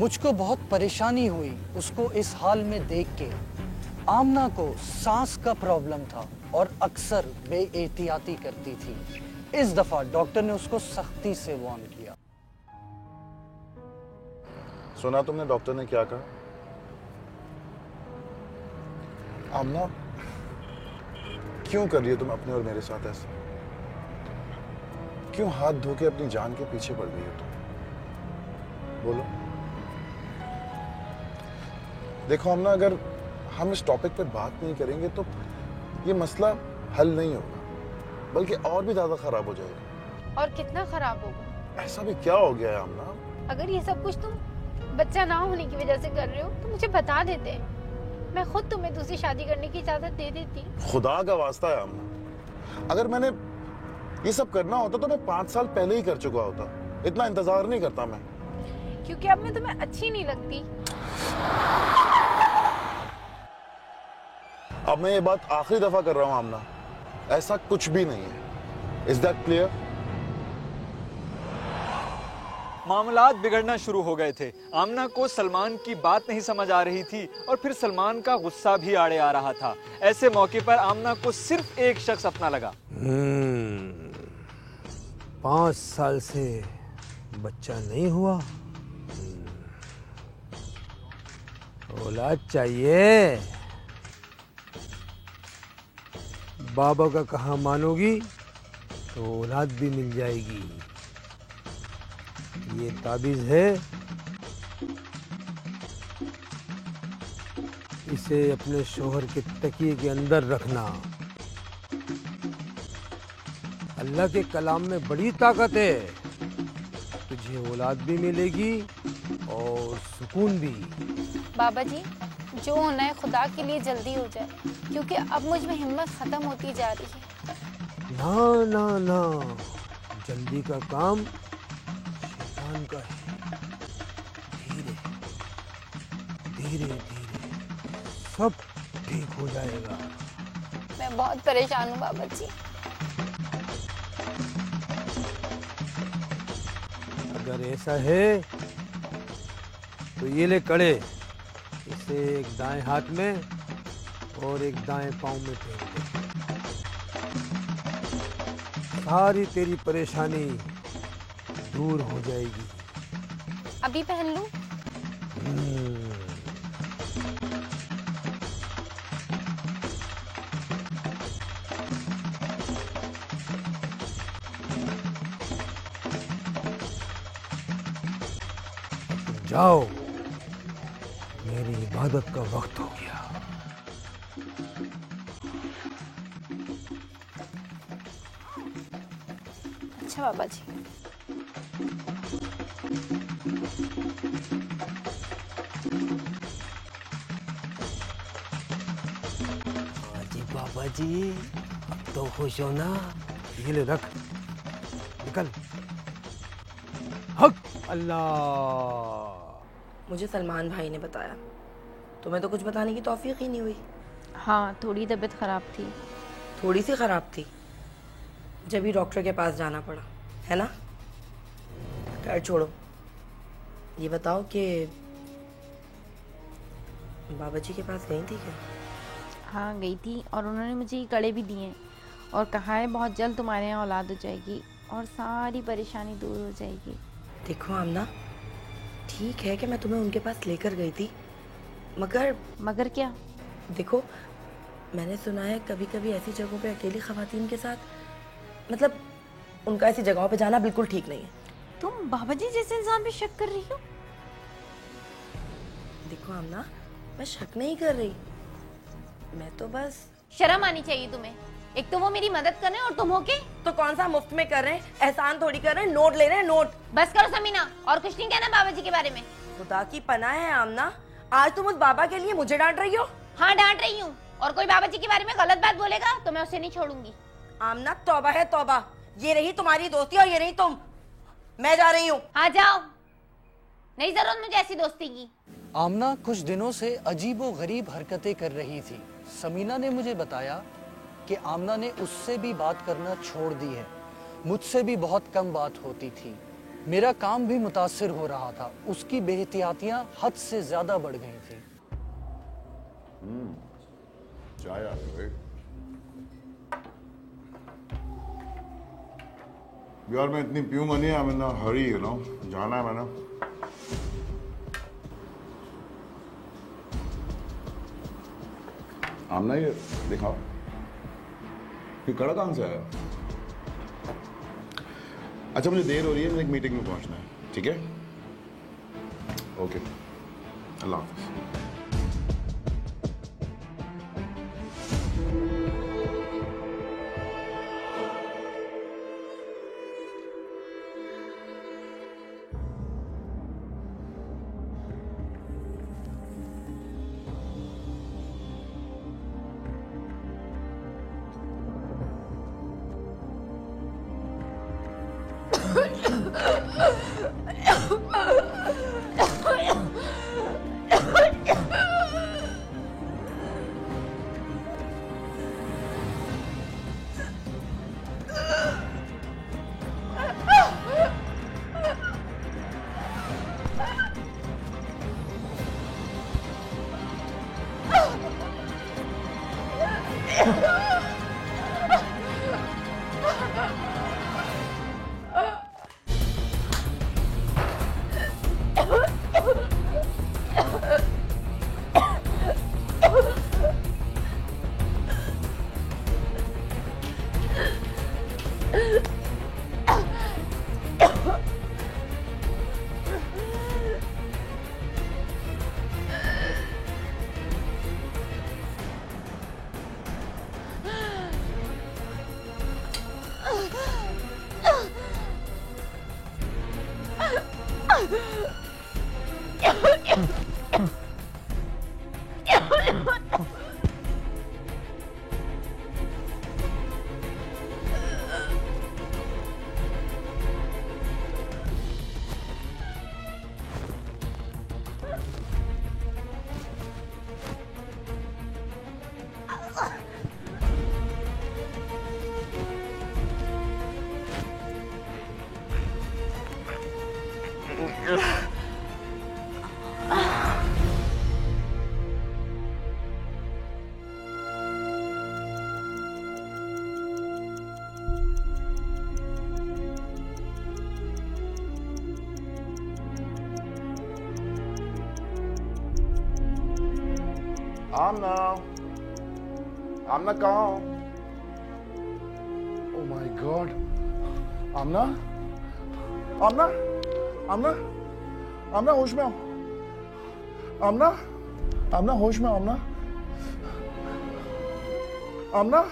मुझको बहुत परेशानी हुई उसको इस हाल में देख के। आमना को सांस का प्रॉब्लम था और अक्सर बेएहतियाती करती थी। इस दफा डॉक्टर ने उसको सख्ती से वार्न किया। सुना तुमने डॉक्टर ने क्या कहा? आमना, क्यों कर रही हो तुम अपने और मेरे साथ ऐसा? क्यों हाथ धो के अपनी जान के पीछे पड़ गई हो तुम? बोलो। देखो आमना, अगर हम इस टॉपिक पर बात नहीं करेंगे तो ये मसला हल नहीं होगा, बल्कि और भी ज्यादा खराब हो जाएगा। और कितना खराब होगा? ऐसा भी क्या हो गया है आमना? अगर ये सब कुछ तुम बच्चा ना होने की वजह से कर रहे हो तो मुझे बता देते, मैं खुद तुम्हें दूसरी शादी करने की इजाजत दे देती। खुदा का वास्ता है आमना, अगर मैंने ये सब करना होता तो मैं 5 साल पहले ही कर चुका होता। इतना इंतजार नहीं करता मैं। क्योंकि अब मैं तुम्हें अच्छी नहीं लगती। अब मैं ये बात आखिरी दफा कर रहा हूं आमना, ऐसा कुछ भी नहीं है। Is that clear? मामलात बिगड़ना शुरू हो गए थे। आमना को सलमान की बात नहीं समझ आ रही थी और फिर सलमान का गुस्सा भी आड़े आ रहा था। ऐसे मौके पर आमना को सिर्फ एक शख्स अपना लगा। 5 साल से बच्चा नहीं हुआ, औलाद चाहिए। बाबा का कहा मानोगी तो औलाद भी मिल जाएगी। ये ताबीज है, इसे अपने शोहर के तकिए के अंदर रखना। अल्लाह के कलाम में बड़ी ताकत है, तुझे औलाद भी मिलेगी और सुकून भी। बाबा जी, जो होना है खुदा के लिए जल्दी हो जाए, क्योंकि अब मुझ में हिम्मत खत्म होती जा रही है। ना ना ना, जल्दी का काम शैतान का है। धीरे धीरे धीरे सब ठीक हो जाएगा। मैं बहुत परेशान हूँ बाबा जी। अगर ऐसा है तो ये ले कड़े, इसे एक दाएं हाथ में और एक दाएं पांव में पहन दे। सारी तेरी परेशानी दूर हो जाएगी। अभी पहन लूं? जाओ, मेरी इबादत का वक्त हो गया। अच्छा बाबा जी। जी बाबा जी, अब तो खुश हो ना? ये ले रख, निकल। हक अल्लाह। मुझे सलमान भाई ने बताया, तुम्हें तो कुछ बताने की तौफीक ही नहीं हुई। हाँ, थोड़ी तबीयत खराब थी। थोड़ी सी खराब थी, जब ही डॉक्टर के पास जाना पड़ा, है ना? डर छोड़ो, ये बताओ कि बाबा जी के पास गई थी क्या? हाँ गई थी, और उन्होंने मुझे ये कड़े भी दिए और कहा है बहुत जल्द तुम्हारे यहाँ औलाद हो जाएगी और सारी परेशानी दूर हो जाएगी। देखो आमना, ठीक है कि मैं तुम्हें उनके पास लेकर गई थी, मगर क्या? देखो, मैंने सुना है कभी कभी ऐसी जगहों पे अकेली खवातीन के साथ, मतलब उनका ऐसी जगहों पे जाना बिल्कुल ठीक नहीं है। तुम बाबा जी जैसे इंसान पे शक कर रही हो? देखो आमना, मैं शक नहीं कर रही, मैं तो बस। शर्म आनी चाहिए तुम्हें। एक तो वो मेरी मदद कर रहे हैं और तुम हो के तो कौन सा मुफ्त में कर रहे हैं, एहसान थोड़ी कर रहे हैं, नोट ले रहे हैं, नोट। बस करो समीना, और कुछ नहीं कहना बाबा जी के बारे में। खुदा की पनाह है आमना, आज तुम उस बाबा के लिए मुझे डांट रही हो। हाँ डांट रही हूँ, और कोई बाबा जी के बारे में गलत बात बोलेगा तो मैं उसे नहीं छोड़ूंगी। आमना तौबा है तौबा, ये रही तुम्हारी दोस्ती और ये रही तुम। मैं जा रही हूँ। हाँ जाओ, नहीं जरूरत मुझे ऐसी दोस्ती की। आमना कुछ दिनों से अजीबो गरीब हरकतें कर रही थी। समीना ने मुझे बताया कि आमना ने उससे भी बात करना छोड़ दी है। मुझसे भी बहुत कम बात होती थी। मेरा काम भी मुतासिर हो रहा था। उसकी बेहतियातियां हद से ज्यादा बढ़ गई थी। चाय आ गई भाई। यार मैं इतनी पीऊंगा नहीं, I'm in a hurry, you know, जाना है मैंने। आमना ये दिखाओ कि कड़ा कहाँ से आया। अच्छा मुझे देर हो रही है, मुझे एक मीटिंग में पहुंचना है, ठीक है? ओके, अल्लाह हाफ़िज़। आमना, आमना कहाँ हो? Oh my God, आमना, आमना, आमना, आमना होश में आओ, आमना, आमना होश में आओ, आमना, आमना।